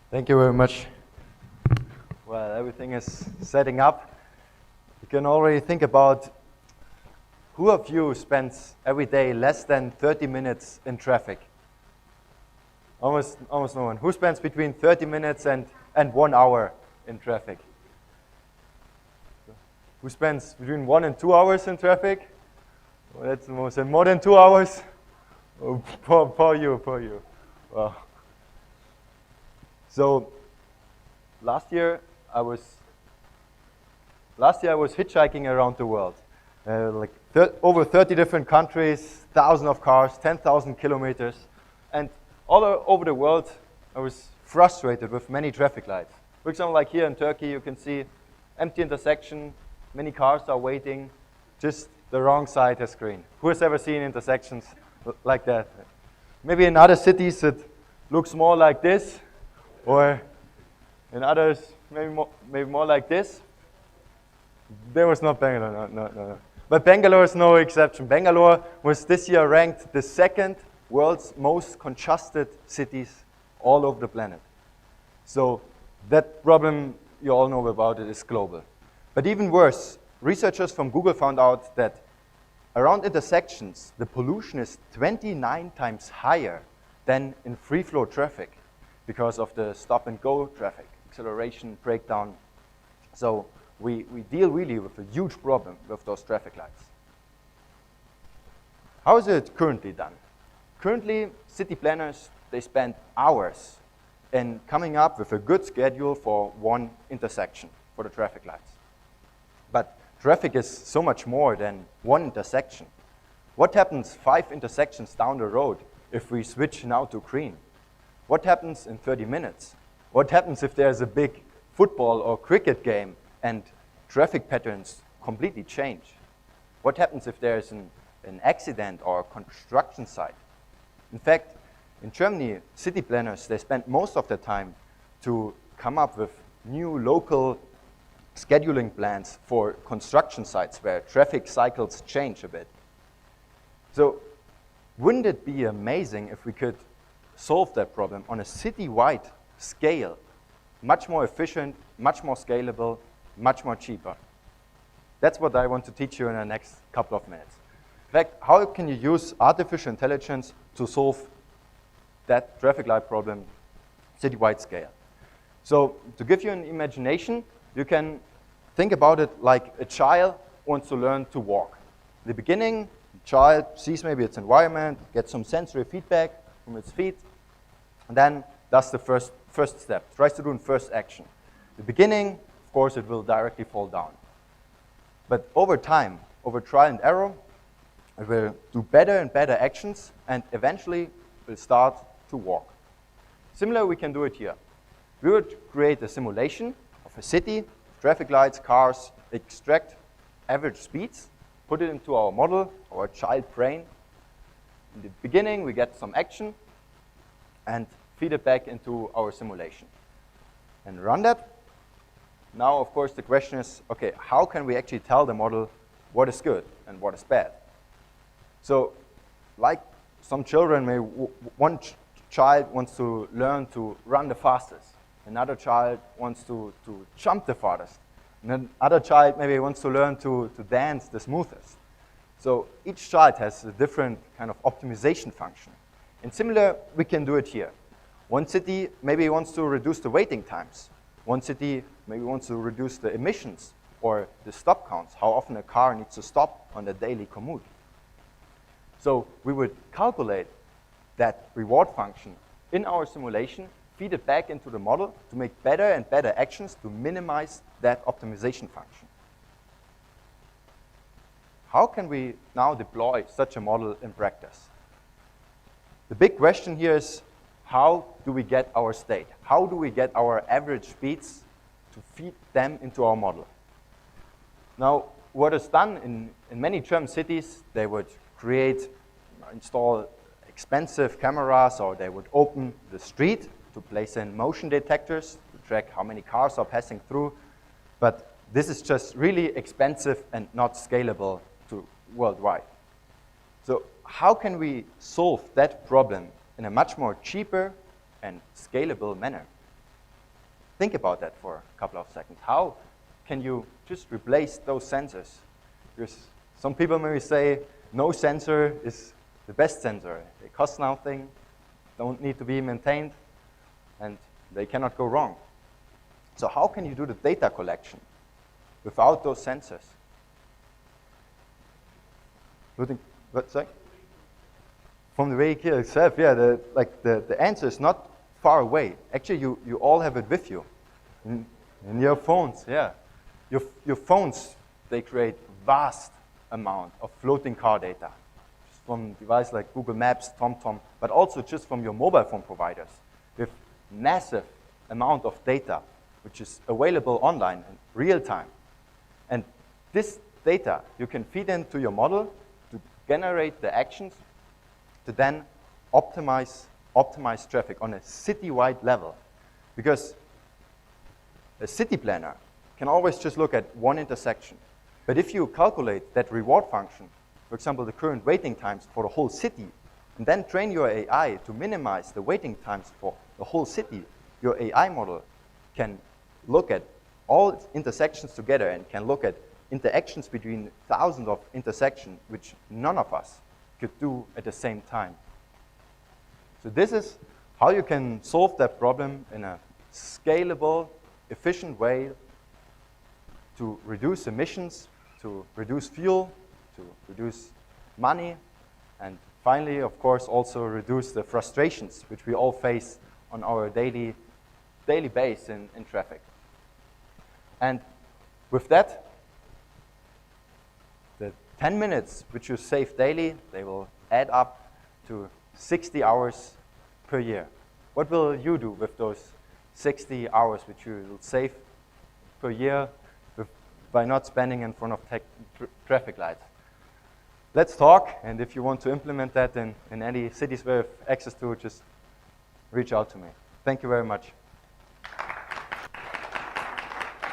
Thank you very much. Well, everything is setting up. You can already think about who of you spends every day less than 30 minutes in traffic? Almost no one. Who spends between 30 minutes and 1 hour in traffic? Who spends between 1 and 2 hours in traffic? Well, that's the most. And more than 2 hours? Oh, poor you. Wow. So last year I was hitchhiking around the world, over 30 different countries, thousands of cars, 10,000 kilometers, and all over the world I was frustrated with many traffic lights. For example, like here in Turkey, you can see empty intersection, many cars are waiting, just the wrong side has green. Who has ever seen intersections like that? Maybe in other cities it looks more like this, or in others maybe more like this. There was not Bangalore, no. But Bangalore is no exception. Bangalore was this year ranked the second world's most congested cities all over the planet. So that problem, you all know about it, is global. But even worse, researchers from Google found out that around intersections, the pollution is 29 times higher than in free-flow traffic because of the stop-and-go traffic, acceleration, breakdown. So we deal really with a huge problem with those traffic lights. How is it currently done? Currently, city planners, they spend hours in coming up with a good schedule for one intersection for the traffic lights. But traffic is so much more than one intersection. What happens 5 intersections down the road if we switch now to green? What happens in 30 minutes? What happens if there's a big football or cricket game and traffic patterns completely change? What happens if there's an accident or a construction site? In fact, in Germany, city planners, they spend most of their time to come up with new local scheduling plans for construction sites where traffic cycles change a bit. So wouldn't it be amazing if we could solve that problem on a city-wide scale, much more efficient, much more scalable, much more cheaper? That's what I want to teach you in the next couple of minutes. In fact, how can you use artificial intelligence to solve that traffic light problem city-wide scale? So to give you an imagination, you can think about it like a child wants to learn to walk. In the beginning, the child sees maybe its environment, gets some sensory feedback from its feet, and then does the first step, tries to do the first action. In the beginning, of course, it will directly fall down. But over time, over trial and error, it will do better and better actions, and eventually will start to walk. Similar, we can do it here. We would create a simulation of a city, traffic lights, cars, extract average speeds, put it into our model, our child brain. In the beginning, we get some action, and feed it back into our simulation. And run that. Now, of course, the question is, okay, how can we actually tell the model what is good and what is bad? So, like some children, maybe one child wants to learn to run the fastest. Another child wants to jump the farthest. And another child maybe wants to learn to dance the smoothest. So each child has a different kind of optimization function. And similar, we can do it here. One city maybe wants to reduce the waiting times. One city maybe wants to reduce the emissions or the stop counts, how often a car needs to stop on the daily commute. So we would calculate that reward function in our simulation, feed it back into the model to make better and better actions to minimize that optimization function. How can we now deploy such a model in practice? The big question here is, how do we get our state? How do we get our average speeds to feed them into our model? Now, what is done in many German cities, they would install expensive cameras, or they would open the street to place in motion detectors to track how many cars are passing through. But this is just really expensive and not scalable to worldwide. So how can we solve that problem in a much more cheaper and scalable manner? Think about that for a couple of seconds. How can you just replace those sensors? Because some people maybe say, no sensor is the best sensor. They cost nothing, don't need to be maintained, and they cannot go wrong. So how can you do the data collection without those sensors? What, sorry? From the vehicle itself, yeah, the answer is not far away. Actually, you all have it with you. In your phones, yeah. Your phones, they create vast amount of floating car data from devices like Google Maps, TomTom, but also just from your mobile phone providers with massive amount of data which is available online in real time. And this data you can feed into your model to generate the actions to then optimize traffic on a city-wide level. Because a city planner can always just look at one intersection. But if you calculate that reward function, for example, the current waiting times for the whole city, and then train your AI to minimize the waiting times for the whole city, your AI model can look at all intersections together and can look at interactions between thousands of intersections, which none of us could do at the same time. So this is how you can solve that problem in a scalable, efficient way to reduce emissions, to reduce fuel, to reduce money, and finally, of course, also reduce the frustrations which we all face on our daily base in traffic. And with that, the 10 minutes which you save daily, they will add up to 60 hours per year. What will you do with those 60 hours which you will save per year by not spending in front of traffic lights? Let's talk, and if you want to implement that in any cities we have access to, just reach out to me. Thank you very much.